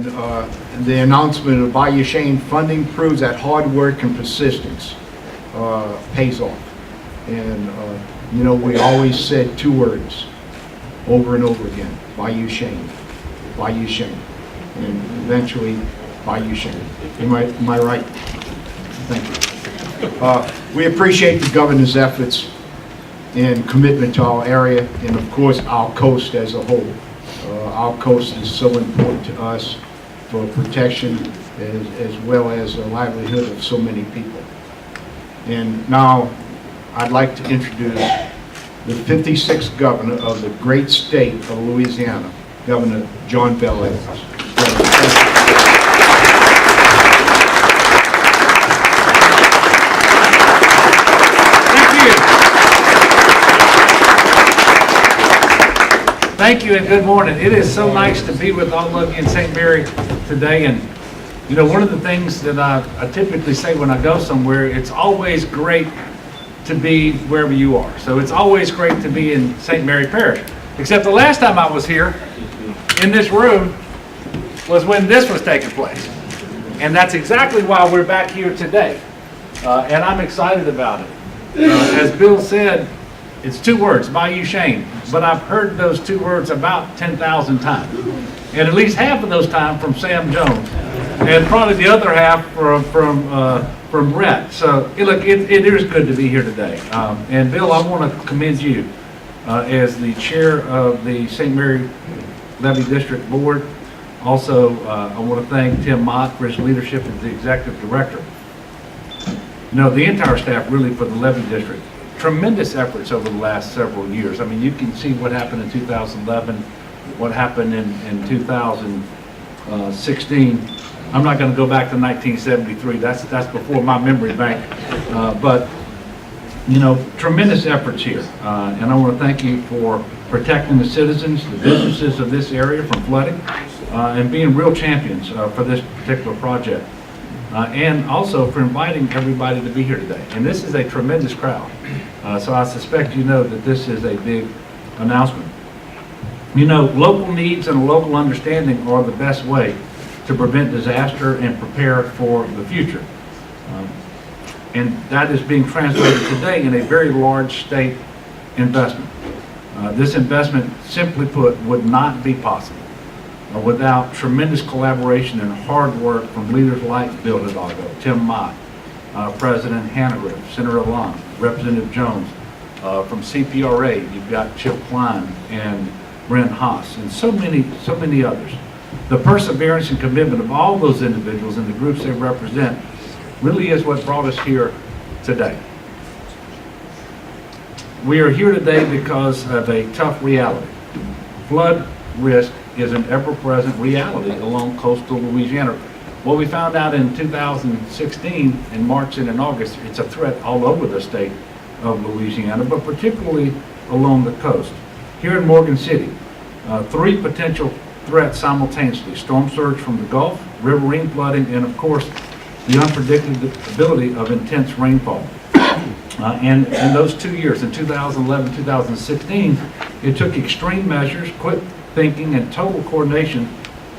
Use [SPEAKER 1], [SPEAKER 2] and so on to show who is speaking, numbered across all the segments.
[SPEAKER 1] and the announcement of Bayou Chene funding proves that hard work and persistence pays off. And you know, we always said two words over and over again: Bayou Chene, Bayou Chene, and eventually Bayou Chene. Am I right? Thank you. We appreciate the governor's efforts and commitment to our area, and of course our coast as a whole. Our coast is so important to us for protection as well as the livelihood of so many people. And now I'd like to introduce the 56th governor of the great state of Louisiana, Governor John Bel Edwards.
[SPEAKER 2] Thank you and good morning. It is so nice to be with all of you in St. Mary today. And you know, one of the things that I typically say when I go somewhere, it's always great to be wherever you are. So it's always great to be in St. Mary Parish. Except the last time I was here in this room was when this was taking place. And that's exactly why we're back here today. And I'm excited about it. As Bill said, it's two words, Bayou Chene, but I've heard those two words about 10,000 times. And at least half of those times from Sam Jones, and probably the other half from Brett. So look, it is good to be here today. And Bill, I want to commend you as the chair of the St. Mary Levee District Board. Also, I want to thank Tim Mott for his leadership as the executive director. You know, the entire staff really for the Levee District. Tremendous efforts over the last several years. I mean, you can see what happened in 2011, what happened in 2016. I'm not going to go back to 1973. That's before my memory bank. But you know, tremendous efforts here, and I want to thank you for protecting the citizens, the businesses of this area from flooding, and being real champions for this particular project. And also for inviting everybody to be here today. And this is a tremendous crowd. So I suspect you know that this is a big announcement. You know, local needs and local understanding are the best way to prevent disaster and prepare for the future. And that is being translated today in a very large state investment. This investment, simply put, would not be possible without tremendous collaboration and hard work from leaders like Bill Hidalgo, Tim Mott, President Hannah, Senator Long, Representative Jones. From CPRA, you've got Chip Klein and Brent Haas, and so many others. The perseverance and commitment of all those individuals and the groups they represent really is what brought us here today. We are here today because of a tough reality. Flood risk is an ever-present reality along coastal Louisiana. What we found out in 2016, in March and in August, it's a threat all over the state of Louisiana, but particularly along the coast. Here in Morgan City, 3 potential threats simultaneously: storm surge from the Gulf, riverine flooding, and of course, the unpredictability of intense rainfall. And in those 2 years, in 2011, 2016, it took extreme measures, quick thinking, and total coordination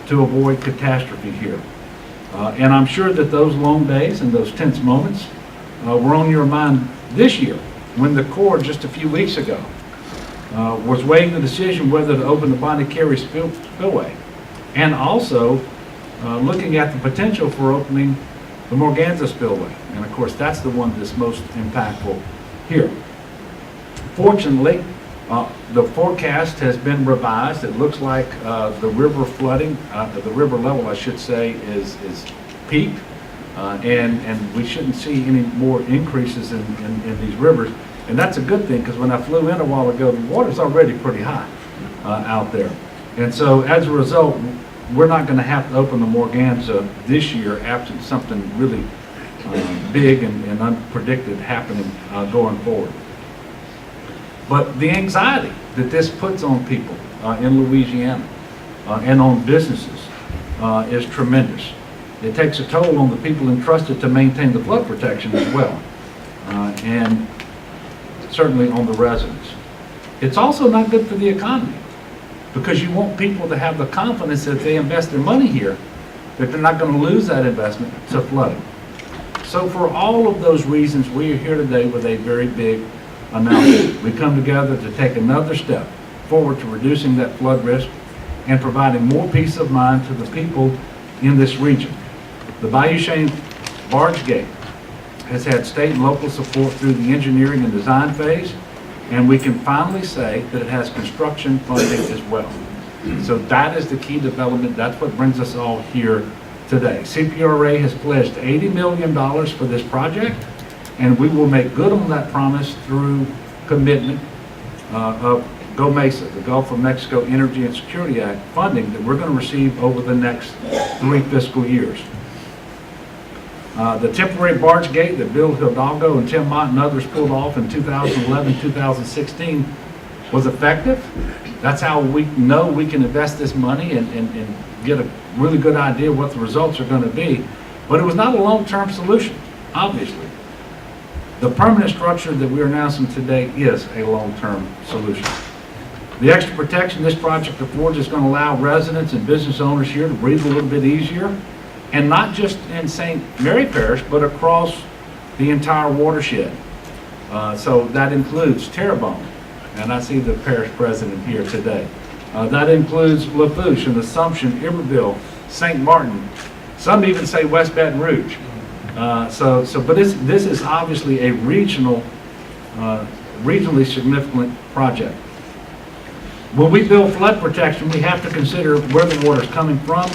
[SPEAKER 2] to avoid catastrophe here. And I'm sure that those long days and those tense moments were on your mind this year when the Corps just a few weeks ago was weighing the decision whether to open the Bonnie Carey spillway, and also looking at the potential for opening the Morganza spillway. And of course, that's the one that's most impactful here. Fortunately, the forecast has been revised. It looks like the river flooding, the river level, I should say, is peaked, and we shouldn't see any more increases in these rivers. And that's a good thing, because when I flew in a while ago, the water's already pretty high out there. And so as a result, we're not going to have to open the Morganza this year absent something really big and unpredicted happening going forward. But the anxiety that this puts on people in Louisiana and on businesses is tremendous. It takes a toll on the people entrusted to maintain the flood protection as well, and certainly on the residents. It's also not good for the economy. because you want people to have the confidence that if they invest their money here, that they're not going to lose that investment to flooding. So for all of those reasons, we are here today with a very big announcement. We come together to take another step forward to reducing that flood risk and providing more peace of mind to the people in this region. The Bayou Chene barge gate has had state and local support through the engineering and design phase, and we can finally say that it has construction funding as well. So that is the key development. That's what brings us all here today. CPRA has pledged $80 million for this project, and we will make good on that promise through commitment of GOMESA, the Gulf of Mexico Energy and Security Act funding that we're going to receive over the next 3 fiscal years. The temporary barge gate that Bill Hidalgo and Tim Mott and others pulled off in 2011, 2016 was effective. That's how we know we can invest this money and get a really good idea what the results are going to be. But it was not a long-term solution, obviously. The permanent structure that we're announcing today is a long-term solution. The extra protection this project affords is going to allow residents and business owners here to breathe a little bit easier, and not just in St. Mary Parish, but across the entire watershed. So that includes Terrebonne, and I see the parish president here today. That includes Lafourche and Assumption, Iberville, St. Martin. Some even say West Baton Rouge. But this is obviously a regionally significant project. When we build flood protection, we have to consider where the water is coming from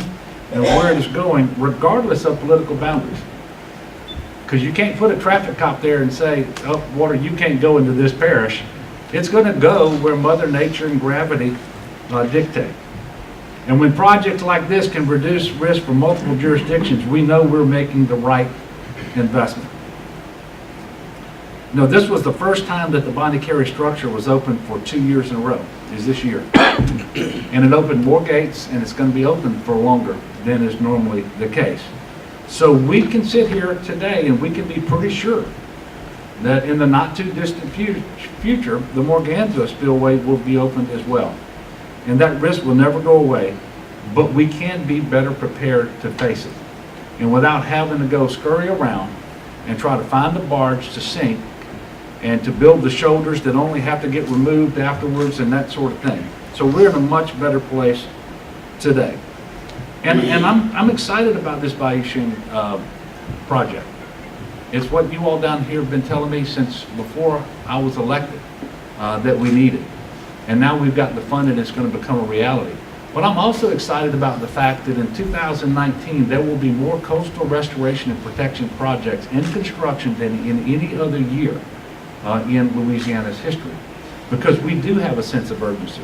[SPEAKER 2] and where it is going, regardless of political boundaries. Because you can't put a traffic cop there and say, oh, water, you can't go into this parish. It's going to go where Mother Nature and gravity dictate. And when projects like this can reduce risk for multiple jurisdictions, we know we're making the right investment. No, this was the first time that the Bonnie Carey structure was open for 2 years in a row, is this year. And it opened more gates, and it's going to be open for longer than is normally the case. So we can sit here today and we can be pretty sure that in the not too distant future, the Morganza spillway will be opened as well. And that risk will never go away, but we can be better prepared to face it. And without having to go scurry around and try to find a barge to sink and to build the shoulders that only have to get removed afterwards and that sort of thing. So we're in a much better place today. And I'm excited about this Bayou Chene project. It's what you all down here have been telling me since before I was elected that we needed. And now we've got the funding and it's going to become a reality. But I'm also excited about the fact that in 2019 there will be more coastal restoration and protection projects in construction than in any other year in Louisiana's history. Because we do have a sense of urgency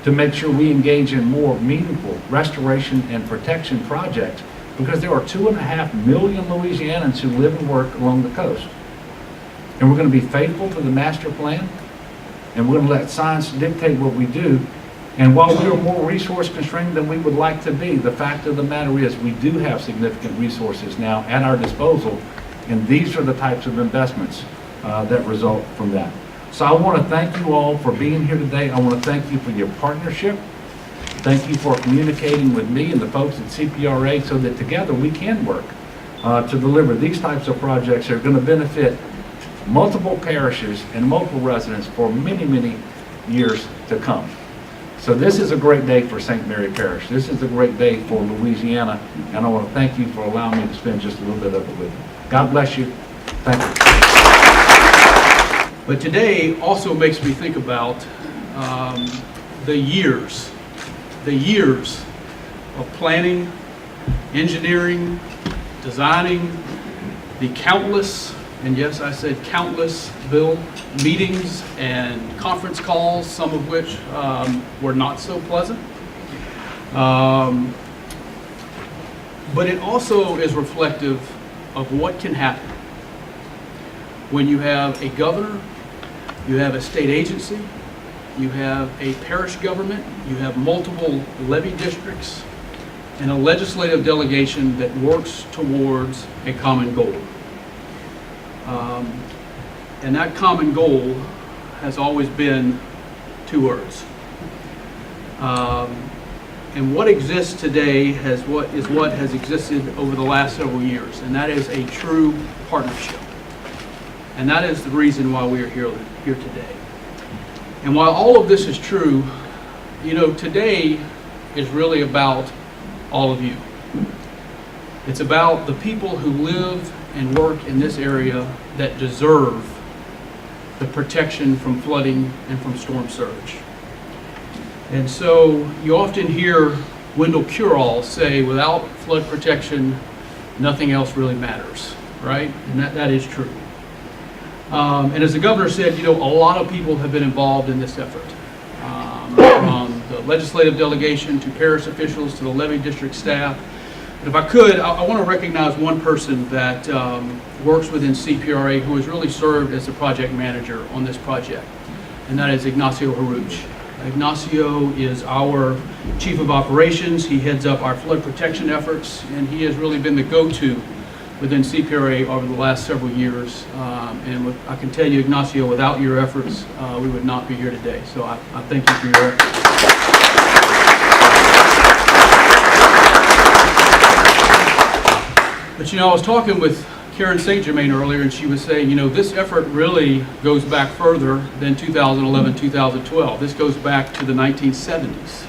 [SPEAKER 2] to make sure we engage in more meaningful restoration and protection projects, because there are 2.5 million Louisianans who live and work along the coast. And we're going to be faithful to the master plan, and we're going to let science dictate what we do. And while we are more resource constrained than we would like to be, the fact of the matter is we do have significant resources now at our disposal, and these are the types of investments that result from that. So I want to thank you all for being here today. I want to thank you for your partnership. Thank you for communicating with me and the folks at CPRA so that together we can work to deliver these types of projects that are going to benefit multiple parishes and multiple residents for many, many years to come. So this is a great day for St. Mary Parish. This is a great day for Louisiana, and I want to thank you for allowing me to spend just a little bit of it with you. God bless you. Thank you.
[SPEAKER 3] But today also makes me think about the years of planning, engineering, designing, the countless, and yes, I said countless, Bill, meetings and conference calls, some of which were not so pleasant. But it also is reflective of what can happen when you have a governor, you have a state agency, you have a parish government, you have multiple levy districts, and a legislative delegation that works towards a common goal. And that common goal has always been 2 words: And what exists today is what has existed over the last several years, and that is a true partnership. And that is the reason why we are here today. And while all of this is true, you know, today is really about all of you. It's about the people who live and work in this area that deserve the protection from flooding and from storm surge. And so you often hear Wendell Curall say, without flood protection, nothing else really matters, right? And that is true. And as the governor said, you know, a lot of people have been involved in this effort. From the legislative delegation to parish officials to the levee district staff. But if I could, I want to recognize one person that works within CPRA who has really served as the project manager on this project, and that is Ignacio Haruch. Ignacio is our chief of operations. He heads up our flood protection efforts, and he has really been the go-to within CPRA over the last several years. And I can tell you, Ignacio, without your efforts, we would not be here today. So I thank you for your efforts. But you know, I was talking with Karen St. Germain earlier, and she was saying, you know, this effort really goes back further than 2011, 2012. This goes back to the 1970s.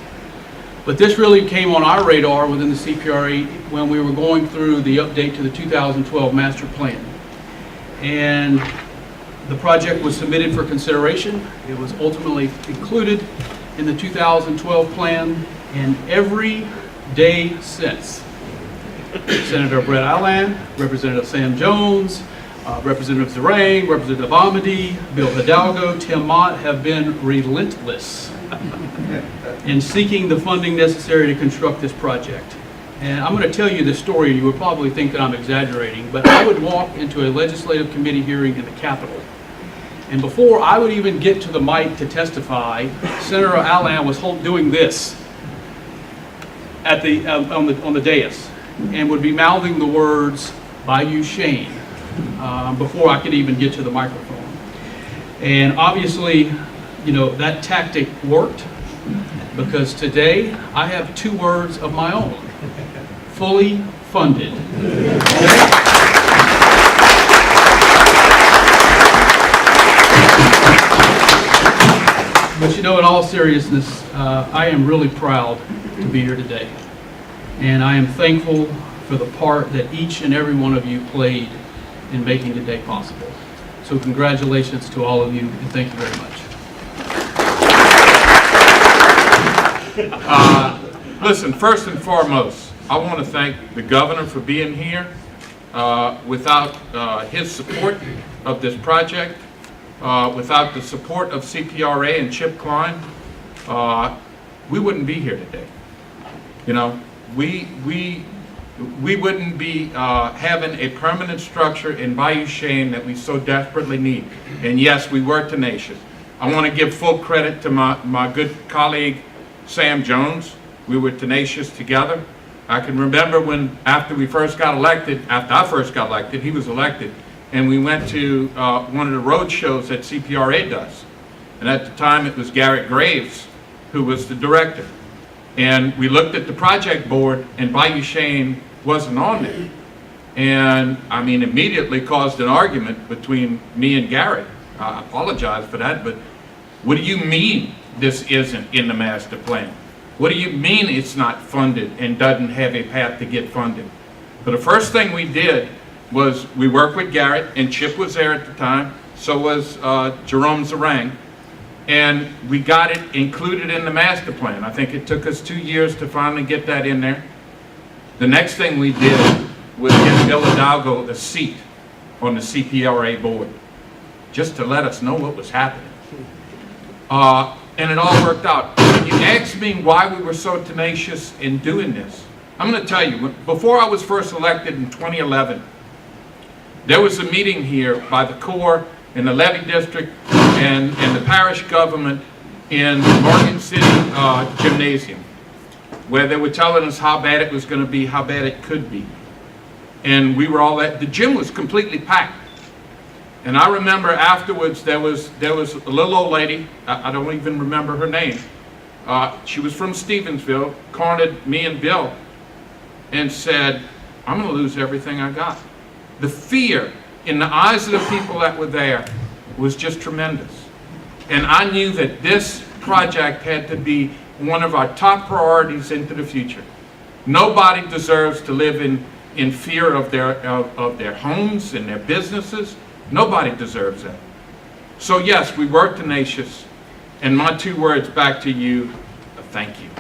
[SPEAKER 3] But this really came on our radar within the CPRA when we were going through the update to the 2012 master plan. And the project was submitted for consideration. It was ultimately included in the 2012 plan, and every day since, Senator Brett Allen, Representative Sam Jones, Representative Zarang, Representative Amity, Bill Hidalgo, Tim Mott have been relentless in seeking the funding necessary to construct this project. And I'm going to tell you this story. You would probably think that I'm exaggerating, but I would walk into a legislative committee hearing in the Capitol, and before I would even get to the mic to testify, Senator Allen was doing this at the on the dais, and would be mouthing the words Bayou Chene before I could even get to the microphone. And obviously, you know, that tactic worked, because today I have two words of my own: fully funded. But you know, in all seriousness, I am really proud to be here today. And I am thankful for the part that each and every one of you played in making today possible. So congratulations to all of you, and thank you very much.
[SPEAKER 4] Listen, first and foremost, I want to thank the governor for being here. Without his support of this project, without the support of CPRA and Chip Klein, we wouldn't be here today. You know, we wouldn't be having a permanent structure in Bayou Chene that we so desperately need. And yes, we were tenacious. I want to give full credit to my good colleague, Sam Jones. We were tenacious together. I can remember when, after I first got elected, he was elected, and we went to one of the road shows that CPRA does. And at the time, it was Garrett Graves who was the director. And we looked at the project board, and Bayou Chene wasn't on there. And I mean, immediately caused an argument between me and Garrett. I apologize for that, but what do you mean this isn't in the master plan? What do you mean it's not funded and doesn't have a path to get funded? But the first thing we did was we worked with Garrett, and Chip was there at the time, so was Jerome Zarang, and we got it included in the master plan. I think it took us 2 years to finally get that in there. The next thing we did was give Bill Hidalgo a seat on the CPRA board, just to let us know what was happening. And it all worked out. When you asked me why we were so tenacious in doing this, I'm going to tell you, before I was first elected in 2011, there was a meeting here by the Corps in the levee district and the parish government in the Morgan City gymnasium, where they were telling us how bad it was going to be, how bad it could be. And we were all at, the gym was completely packed. And I remember afterwards there was a little old lady, I don't even remember her name, She was from Stevensville, cornered me and Bill, and said, I'm going to lose everything I got. The fear in the eyes of the people that were there was just tremendous. And I knew that this project had to be one of our top priorities into the future. Nobody deserves to live in fear of their homes and their businesses. Nobody deserves that. So yes, we were tenacious. And my 2 words back to you, thank you.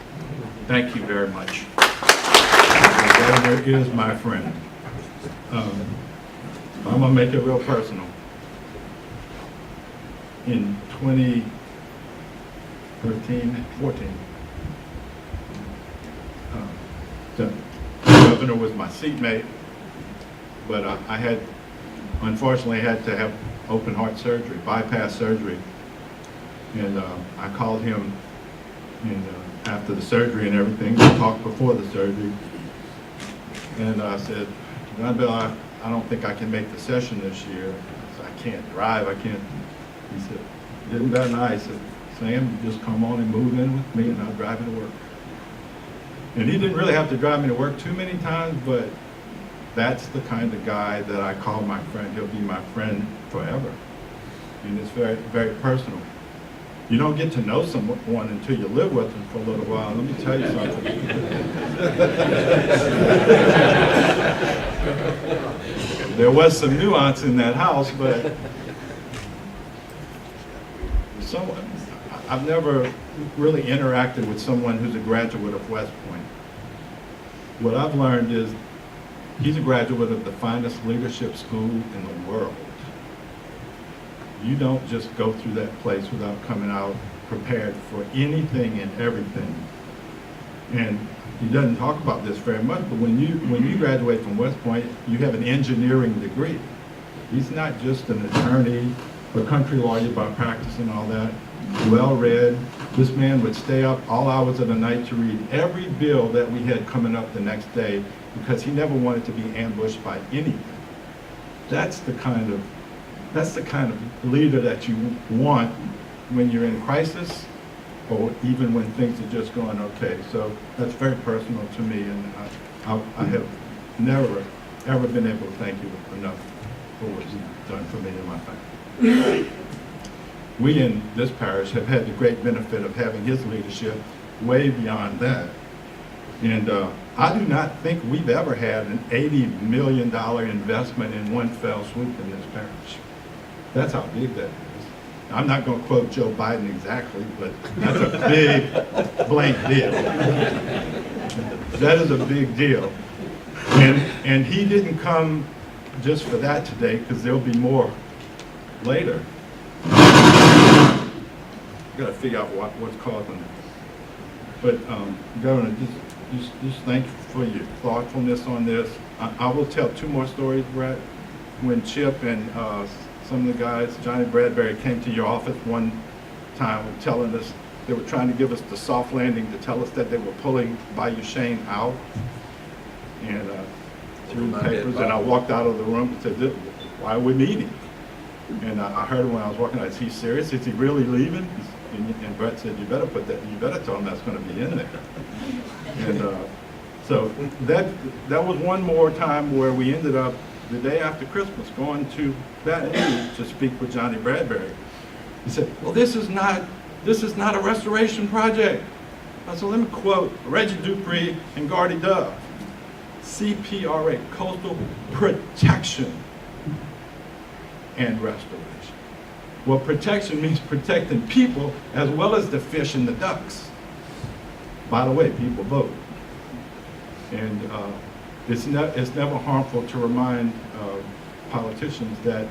[SPEAKER 4] Thank you very much.
[SPEAKER 5] The governor is my friend. I'm gonna make it real personal. In 14, the governor was my seatmate, but I had, unfortunately, had to have open heart surgery, bypass surgery. And I called him after the surgery and everything, we talked before the surgery. And I said, John Bell, I don't think I can make the session this year. I said, I can't drive, I can't. He said, isn't that nice? I said, Sam, just come on and move in with me and I'll drive you to work. And he didn't really have to drive me to work too many times, but that's the kind of guy that I call my friend. He'll be my friend forever. And it's very, very personal. You don't get to know someone until you live with them for a little while. Let me tell you something. There was some nuance in that house, but I've never really interacted with someone who's a graduate of West Point. What I've learned is he's a graduate of the finest leadership school in the world. You don't just go through that place without coming out prepared for anything and everything. And he doesn't talk about this very much, but when you graduate from West Point, you have an engineering degree. He's not just an attorney or country lawyer by practice and all that. Well-read. This man would stay up all hours of the night to read every bill that we had coming up the next day because he never wanted to be ambushed by anything. That's the kind of leader that you want when you're in crisis or even when things are just going okay. So that's very personal to me, and I have never, ever been able to thank you enough for what you've done for me and my family. We in this parish have had the great benefit of having his leadership way beyond that. And I do not think we've ever had an $80 million investment in one fell swoop in this parish. That's how big that is. I'm not going to quote Joe Biden exactly, but that's a big blank deal. That is a big deal. And he didn't come just for that today, because there'll be more later. Got to figure out what's causing it. But Governor, just thank you for your thoughtfulness on this. I will tell 2 more stories, Brett. When Chip and some of the guys, Johnny Bradbury, came to your office one time telling us they were trying to give us the soft landing to tell us that they were pulling Bayou Chene out and through the papers. And I walked out of the room and said, why are we meeting? And I heard when I was walking out, is he serious? Is he really leaving? And Brett said, you better tell him that's going to be in there. And so that was one more time where we ended up the day after Christmas going to Baton Rouge to speak with Johnny Bradbury. He said, well, this is not a restoration project. I said, let me quote Reggie Dupree and Gardy Dove. CPRA, coastal protection and restoration. Well, protection means protecting people as well as the fish and the ducks. By the way, people vote. And it's never harmful to remind politicians that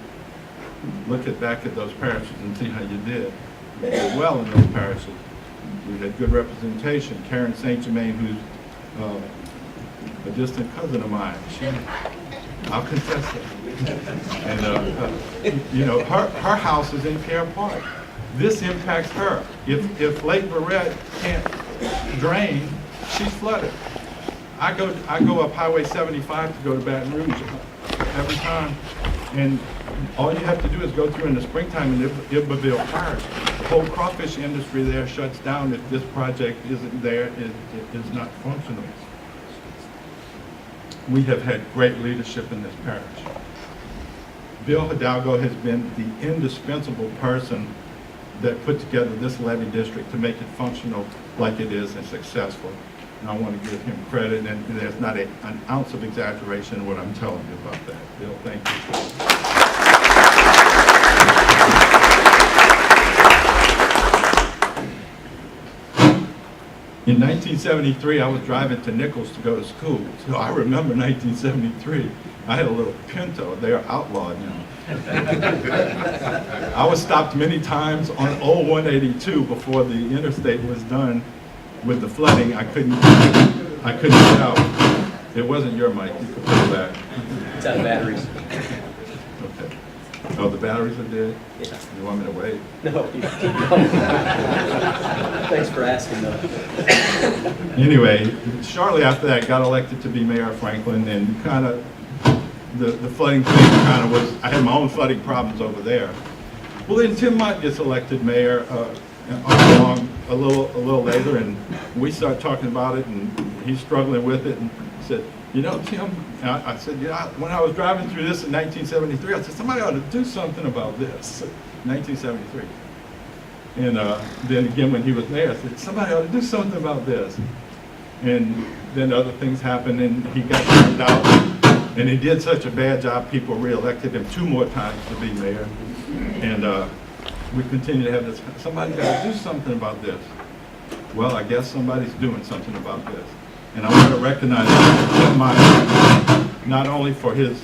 [SPEAKER 5] look back at those parishes and see how you did. You did well in those parishes. We had good representation. Karen St. Germain, who's a distant cousin of mine, I'll confess that. And you know, her house is in Care Park. This impacts her. If Lake Barrette can't drain, she's flooded. I go up Highway 75 to go to Baton Rouge every time, and all you have to do is go through in the springtime in Iberville Parish. The whole crawfish industry there shuts down if this project isn't there, it is not functional. We have had great leadership in this parish. Bill Hidalgo has been the indispensable person that put together this levy district to make it functional like it is and successful. And I want to give him credit, and there's not an ounce of exaggeration in what I'm telling you about that. Bill, thank you. In 1973, I was driving to Nichols to go to school. So I remember 1973. I had a little Pinto. They are outlawed now. I was stopped many times on old 182 before the interstate was done with the flooding. I couldn't get out. It wasn't your mic. You could put it back.
[SPEAKER 6] It's out of batteries.
[SPEAKER 5] Okay. Oh, the batteries are dead?
[SPEAKER 6] Yeah.
[SPEAKER 5] You want me to wait?
[SPEAKER 6] No, you keep going. Thanks for asking, though.
[SPEAKER 5] Anyway, shortly after that, got elected to be mayor of Franklin, and kind of the flooding thing kind of was, I had my own flooding problems over there. Well, then Tim Mott gets elected mayor along a little later, and we start talking about it, and he's struggling with it, and said, you know, Tim, I said, yeah, when I was driving through this in 1973, I said, somebody ought to do something about this. 1973. And then again, when he was mayor, I said, somebody ought to do something about this. And then other things happened, and he got turned out. And he did such a bad job, people re-elected him 2 more times to be mayor. And we continue to have this, somebody got to do something about this. Well, I guess somebody's doing something about this. And I want to recognize Tim Mott, not only for his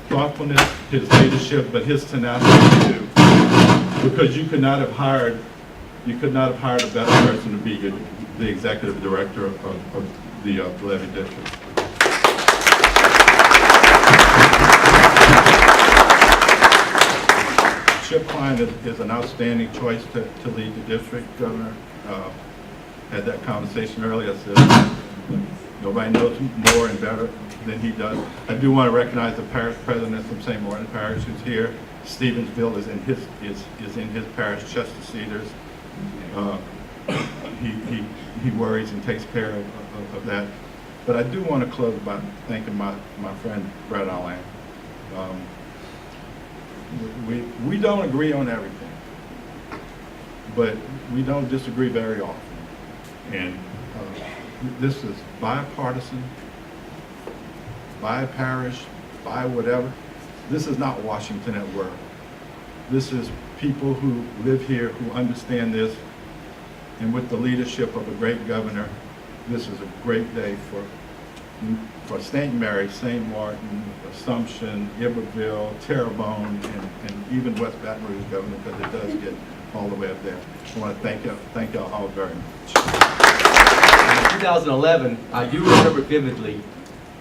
[SPEAKER 5] thoughtfulness, his leadership, but his tenacity too. Because you could not have hired a better person to be the executive director of the levy district. Chip Klein is an outstanding choice to lead the district. Governor had that conversation earlier. I said nobody knows more and better than he does. I do want to recognize the parish president from St. Martin Parish who's here. Stevensville is in his parish. Chester Cedars. He worries and takes care of that. But I do want to close by thanking my friend Brett Allen. We don't agree on everything, but we don't disagree very often. And this is bipartisan, by parish, by whatever. This is not Washington at work. This is people who live here who understand this, and with the leadership of a great governor, this is a great day for St. Mary, St. Martin, Assumption, Iberville, Terrebonne, and even West Baton Rouge, Governor, because it does get all the way up there. I want to thank y'all all very much.
[SPEAKER 6] In 2011, I do remember vividly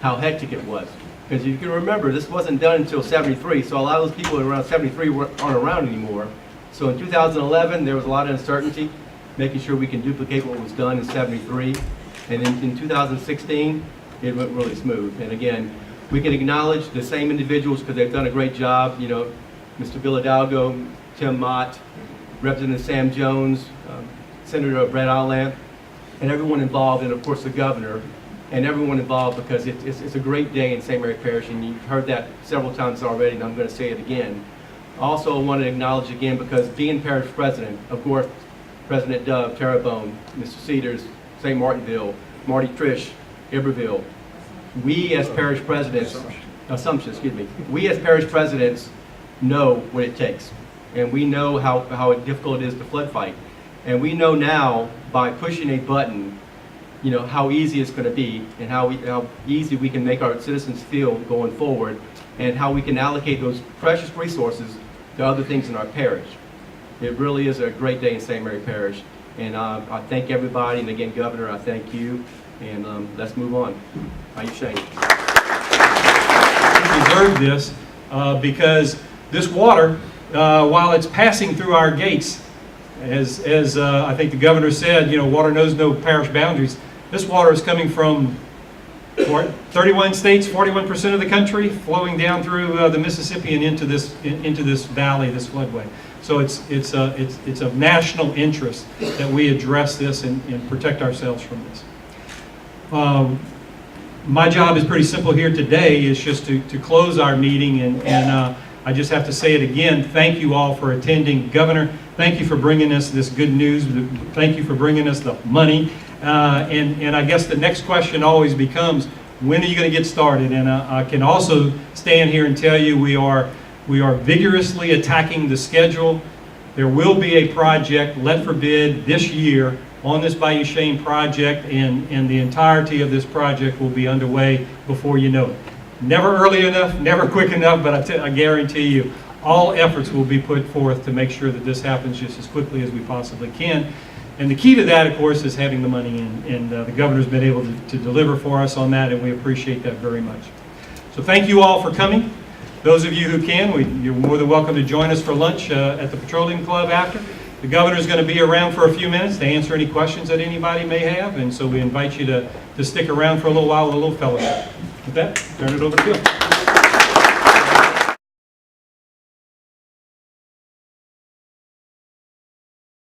[SPEAKER 6] how hectic it was. Because you can remember, this wasn't done until 73, so a lot of those people around 73 aren't around anymore. So in 2011, there was a lot of uncertainty, making sure we can duplicate what was done in 73. And in 2016, it went really smooth. And again, we can acknowledge the same individuals because they've done a great job. You know, Mr. Bel Edwards, Tim Mott, Representative Sam Jones, Senator Brett Allen, and everyone involved, and of course the governor, and everyone involved, because it's a great day in St. Mary Parish, and you've heard that several times already, and I'm going to say it again. Also, I want to acknowledge again, because being parish president, of course, President Dove, Terrebonne, Mr. Cedars, St. Martinville, Marty Trish, Iberville, we as parish presidents, Assumption, excuse me, we as parish presidents know what it takes, and we know how difficult it is to flood fight, and we know now by pushing a button, you know, how easy it's going to be, and how easy we can make our citizens feel going forward, and how we can allocate those precious resources to other things in our parish. It really is a great day in St. Mary Parish, and I thank everybody, and again, Governor, I thank you, and let's move on. Bayou Chene.
[SPEAKER 7] We deserve this because this water, while it's passing through our gates, as I think the governor said, you know, water knows no parish boundaries. This water is coming from 31 states, 41% of the country, flowing down through the Mississippi and into this valley, this floodway. So it's of national interest that we address this and protect ourselves from this. My job is pretty simple here today, is just to close our meeting, and I just have to say it again, thank you all for attending. Governor, thank you for bringing us this good news, thank you for bringing us the money, and I guess the next question always becomes, when are you going to get started? And I can also stand here and tell you we are vigorously attacking the schedule. There will be a project let for bid this year on this Bayou Chene project, and the entirety of this project will be underway before you know it. Never early enough, never quick enough, but I guarantee you, all efforts will be put forth to make sure that this happens just as quickly as we possibly can. And the key to that, of course, is having the money in, and the governor's been able to deliver for us on that, and we appreciate that very much. So thank you all for coming. Those of you who can, you're more than welcome to join us for lunch at the Petroleum Club after. The governor's going to be around for a few minutes to answer any questions that anybody may have, and so we invite you to stick around for a little while with a little fellowship. With that, turn it over to Bill.